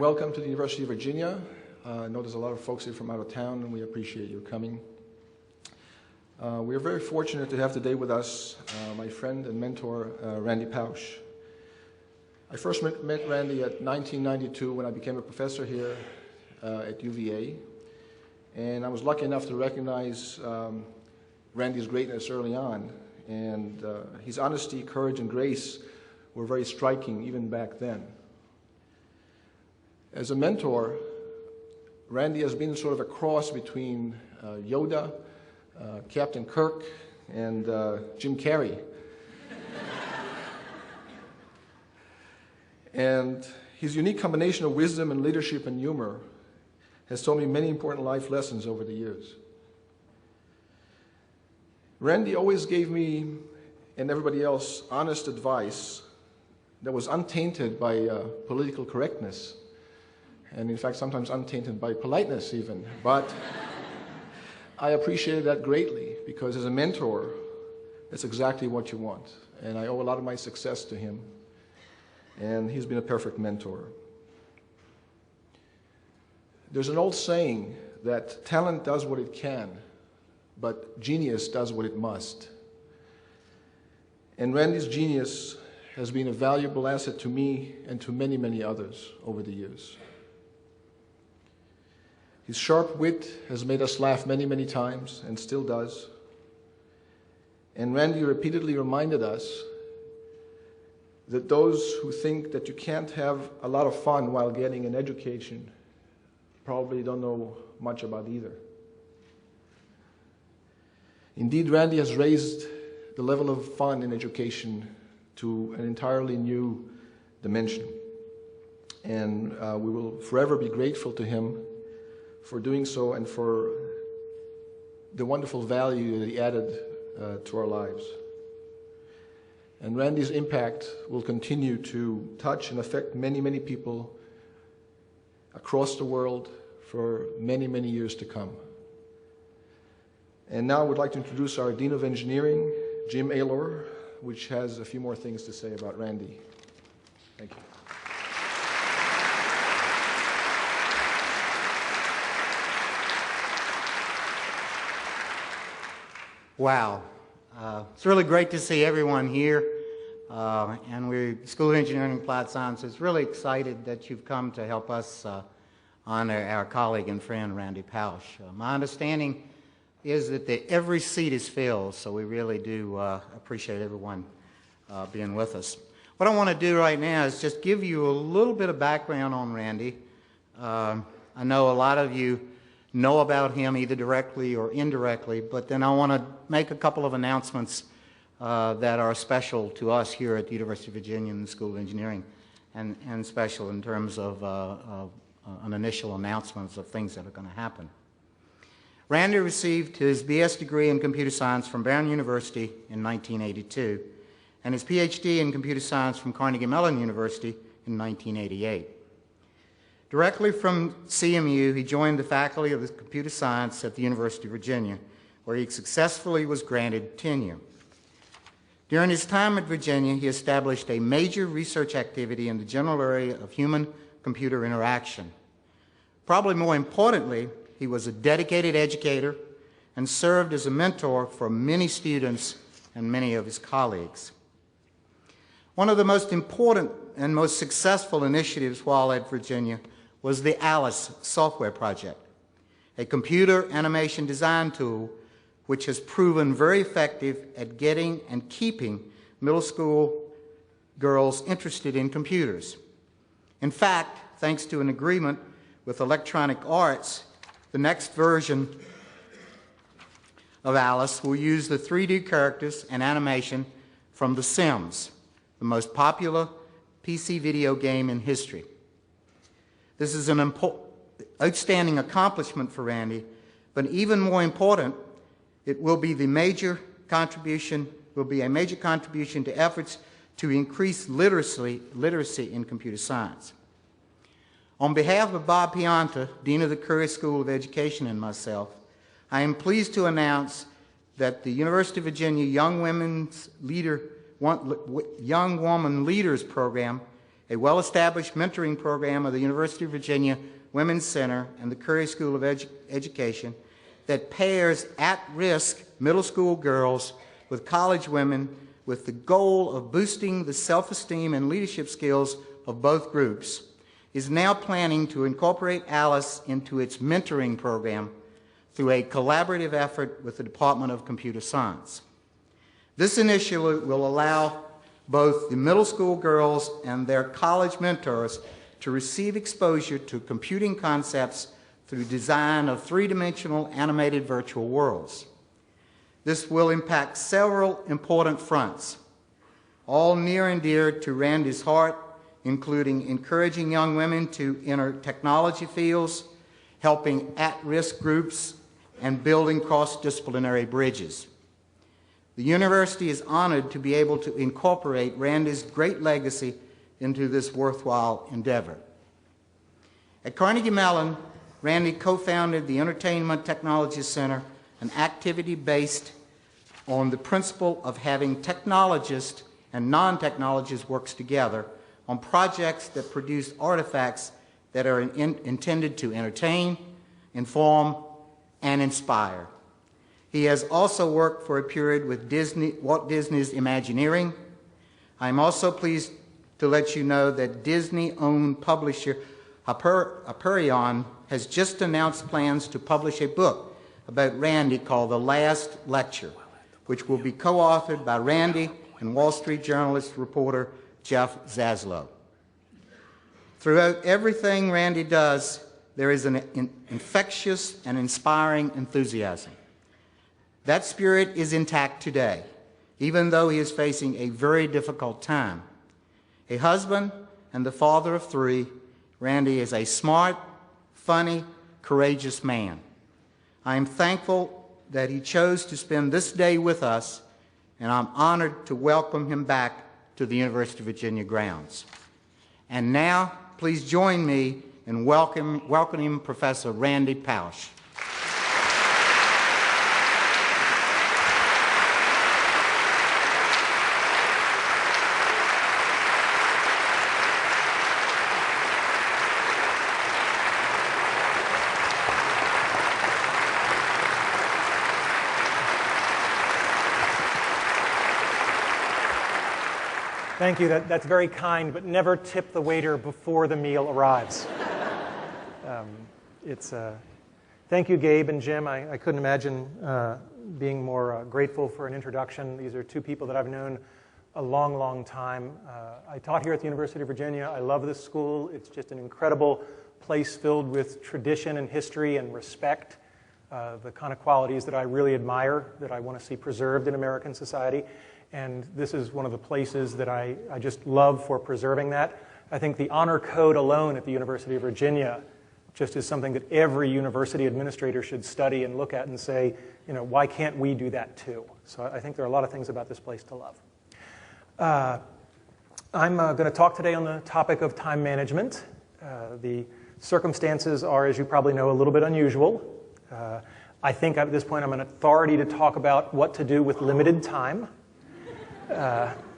Welcome to the University of Virginia. I know there's a lot of folks here from out of town, and we appreciate your coming. We are very fortunate to have today with us my friend and mentor, Randy Pausch. I first met Randy at 1992 when I became a professor here at UVA, and I was lucky enough to recognize Randy's greatness early on, and his honesty, courage, and grace were very striking even back then. As a mentor, Randy has been sort of a cross between Yoda, Captain Kirk, and Jim Carrey. And his unique combination of wisdom and leadership and humor has taught me many important life lessons over the years. Randy always gave me and everybody else honest advice that was untainted by political correctness, and in fact sometimes untainted by politeness even. But I appreciated that greatly, because as a mentor, that's exactly what you want. And I owe a lot of my success to him, and he's been a perfect mentor. There's an old saying that talent does what it can, but genius does what it must. And Randy's genius has been a valuable asset to me and to many, many others over the years. His sharp wit has made us laugh many, many times, and still does. And Randy repeatedly reminded us that those who think that you can't have a lot of fun while getting an education probably don't know much about either. Indeed, Randy has raised the level of fun in education to an entirely new dimension. And we will forever be grateful to him for doing so and for the wonderful value that he added to our lives. And Randy's impact will continue to touch and affect many, many people across the world for many, many years to come. And now I would like to introduce our Dean of Engineering, Jim Aylor, which has a few more things to say about Randy. Thank you. Wow. It's really great to see everyone here. And we're School of Engineering and Applied Sciences really excited that you've come to help us honor our colleague and friend, Randy Pausch. My understanding is that every seat is filled, so we really do appreciate everyone being with us. What I want to do right now is just give you a little bit of background on Randy. I know a lot of you know about him either directly or indirectly, but then I want to make a couple of announcements that are special to us here at the University of Virginia and the School of Engineering, and special in terms of an initial announcements of things that are going to happen. Randy received his BS degree in computer science from Brown University in 1982 and his PhD in computer science from Carnegie Mellon University in 1988. Directly from CMU, he joined the faculty of computer science at the University of Virginia, where he successfully was granted tenure. During his time at Virginia, he established a major research activity in the general area of human-computer interaction. Probably more importantly, he was a dedicated educator and served as a mentor for many students and many of his colleagues. One of the most important and most successful initiatives while at Virginia was the ALICE software project, a computer animation design tool which has proven very effective at getting and keeping middle school girls interested in computers. In fact, thanks to an agreement with Electronic Arts, the next version of ALICE will use the 3D characters and animation from The Sims, the most popular PC video game in history. This is an outstanding accomplishment for Randy, but even more important, it will be a major contribution to efforts to increase literacy in computer science. On behalf of Bob Pianta, Dean of the Curry School of Education, and myself, I am pleased to announce that the University of Virginia Young Woman Leaders Program a well-established mentoring program of the University of Virginia Women's Center and the Curry School of Education that pairs at-risk middle school girls with college women with the goal of boosting the self-esteem and leadership skills of both groups, is now planning to incorporate Alice into its mentoring program through a collaborative effort with the Department of Computer Science. This initiative will allow both the middle school girls and their college mentors to receive exposure to computing concepts through design of three-dimensional animated virtual worlds. This will impact several important fronts, all near and dear to Randy's heart, including encouraging young women to enter technology fields, helping at-risk groups, and building cross-disciplinary bridges. The university is honored to be able to incorporate Randy's great legacy into this worthwhile endeavor. At Carnegie Mellon, Randy co-founded the Entertainment Technology Center, an activity based on the principle of having technologists and non-technologists work together on projects that produce artifacts that are intended to entertain, inform, and inspire. He has also worked for a period with Walt Disney's Imagineering. I'm also pleased to let you know that Disney-owned publisher Hyperion has just announced plans to publish a book about Randy called The Last Lecture, which will be co-authored by Randy and Wall Street journalist reporter Jeff Zaslow. Throughout everything Randy does, there is an infectious and inspiring enthusiasm. That spirit is intact today, even though he is facing a very difficult time. A husband and the father of three, Randy is a smart, funny, courageous man. I am thankful that he chose to spend this day with us, and I'm honored to welcome him back to the University of Virginia grounds. And now, please join me in welcoming Professor Randy Pausch. Thank you. That's very kind, but never tip the waiter before the meal arrives. Thank you, Gabe and Jim. I couldn't imagine being more grateful for an introduction. These are two people that I've known a long, long time. I taught here at the University of Virginia. I love this school. It's just an incredible place filled with tradition and history and respect, the kind of qualities that I really admire, that I want to see preserved in American society. And this is one of the places that I just love for preserving that. I think the honor code alone at the University of Virginia just is something that every university administrator should study and look at and say, you know, why can't we do that too? So I think there are a lot of things about this place to love. I'm going to talk today on the topic of time management. The circumstances are, as you probably know, a little bit unusual. I think at this point I'm an authority to talk about what to do with limited time.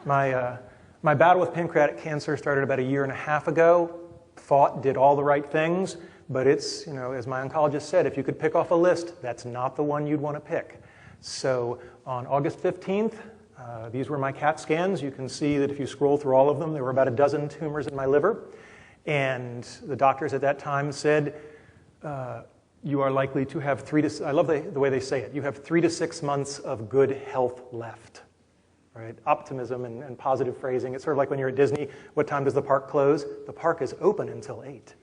My battle with pancreatic cancer started about 1.5 years ago. Fought, did all the right things, but it's, you know, as my oncologist said, if you could pick off a list, that's not the one you'd want to pick. So on August 15th, these were my CAT scans. You can see that if you scroll through all of them, there were about 12 tumors in my liver. And the doctors at that time said, you are likely to have I love the way they say it, you have 3 to 6 months of good health left. Right? Optimism and positive phrasing. It's sort of like when you're at Disney, what time does the park close? The park is open until 8.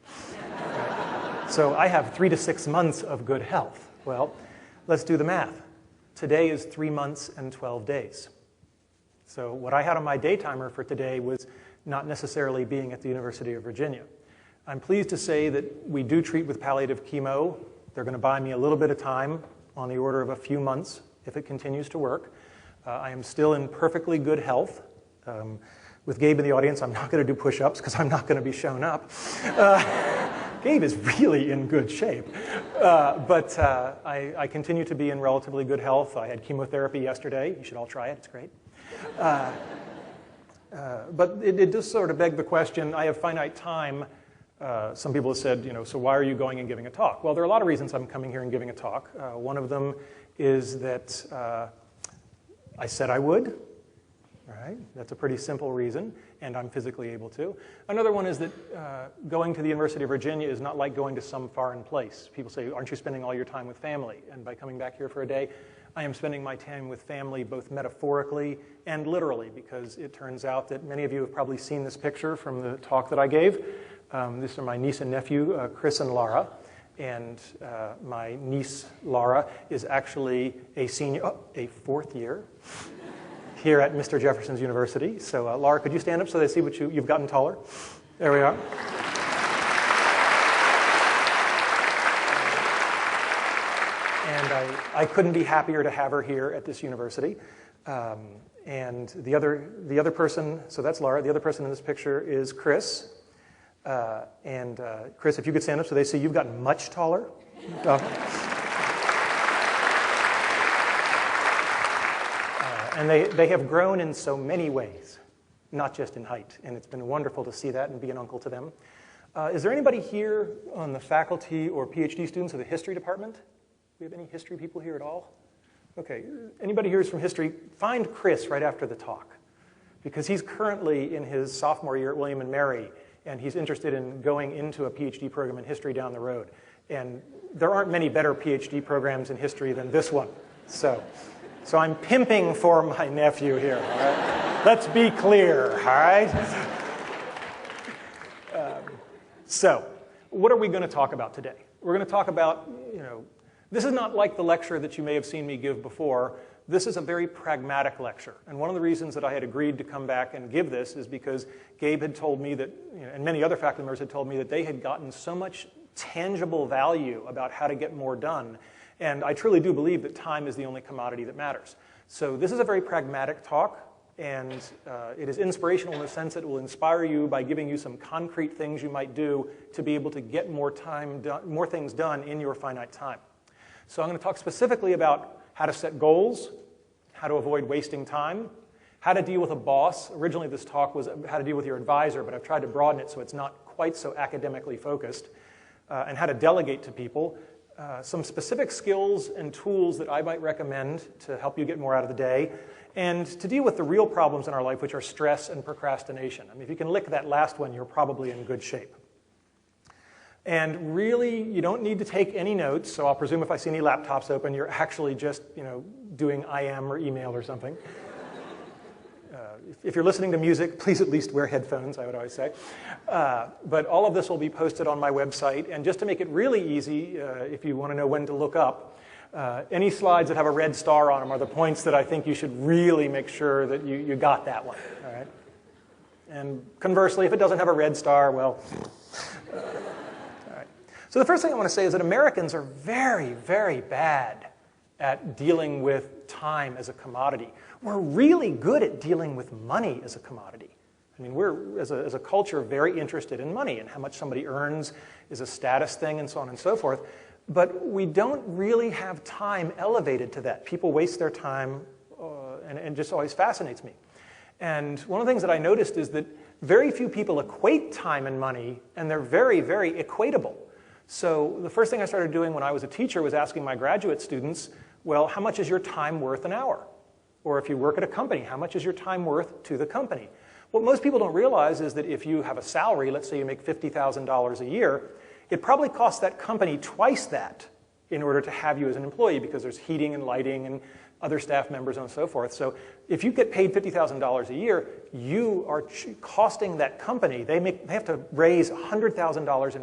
Right? So I have 3 to 6 months of good health. Well, let's do the math. Today is 3 months and 12 days. So what I had on my day timer for today was not necessarily being at the University of Virginia. I'm pleased to say that we do treat with palliative chemo. They're going to buy me a little bit of time, on the order of a few months, if it continues to work. I am still in perfectly good health. With Gabe in the audience, I'm not going to do push-ups because I'm not going to be shown up. Gabe is really in good shape. But I continue to be in relatively good health. I had chemotherapy yesterday. You should all try it. It's great. But it does sort of beg the question, I have finite time. Some people have said, so why are you going and giving a talk? Well, there are a lot of reasons I'm coming here and giving a talk. One of them is that I said I would. Right? That's a pretty simple reason, and I'm physically able to. Another one is that going to the University of Virginia is not like going to some foreign place. People say, aren't you spending all your time with family? And by coming back here for a day, I am spending my time with family both metaphorically and literally, because it turns out that many of you have probably seen this picture from the talk that I gave. These are my niece and nephew, Chris and Laura. And my niece, Laura, is actually a senior, a fourth year here at Mr. Jefferson's University. So Laura, could you stand up so they see what you've gotten taller? There we are. And I couldn't be happier to have her here at this university. And the other person, so that's Laura, the other person in this picture is Chris. Chris, if you could stand up so they see you've gotten much taller. And they have grown in so many ways, not just in height. And it's been wonderful to see that and be an uncle to them. Is there anybody here on the faculty or PhD students of the history department? Do we have any history people here at all? Okay, anybody here who's from history, find Chris right after the talk, because he's currently in his sophomore year at William & Mary, and he's interested in going into a PhD program in history down the road. And there aren't many better PhD programs in history than this one. So I'm pimping for my nephew here, all right? Let's be clear, all right? So what are we going to talk about today? We're going to talk about, this is not like the lecture that you may have seen me give before. This is a very pragmatic lecture. And one of the reasons that I had agreed to come back and give this is because Gabe had told me that, and many other faculty members had told me that they had gotten so much tangible value about how to get more done. And I truly do believe that time is the only commodity that matters. So this is a very pragmatic talk, and it is inspirational in the sense that it will inspire you by giving you some concrete things you might do to be able to get more things done in your finite time. So I'm going to talk specifically about how to set goals, how to avoid wasting time, how to deal with a boss. Originally this talk was how to deal with your advisor, but I've tried to broaden it so it's not quite so academically focused, and how to delegate to people. Some specific skills and tools that I might recommend to help you get more out of the day, and to deal with the real problems in our life, which are stress and procrastination. I mean, if you can lick that last one, you're probably in good shape. And really, you don't need to take any notes, so I'll presume if I see any laptops open, you're actually just, doing IM or email or something. If you're listening to music, please at least wear headphones, I would always say. But all of this will be posted on my website. And just to make it really easy, if you want to know when to look up, any slides that have a red star on them are the points that I think you should really make sure that you got that one. All right? And conversely, if it doesn't have a red star, well... all right. So the first thing I want to say is that Americans are very, very bad at dealing with time as a commodity. We're really good at dealing with money as a commodity. I mean, we're, as a culture, very interested in money, and how much somebody earns is a status thing, and so on and so forth. But we don't really have time elevated to that. People waste their time, and it just always fascinates me. And one of the things that I noticed is that very few people equate time and money, and they're very, very equatable. So the first thing I started doing when I was a teacher was asking my graduate students, well, how much is your time worth an hour? Or if you work at a company, how much is your time worth to the company? What most people don't realize is that if you have a salary, let's say you make $50,000 a year, it probably costs that company twice that in order to have you as an employee, because there's heating and lighting and other staff members and so forth. So if you get paid $50,000 a year, you are costing that company. They have to raise $100,000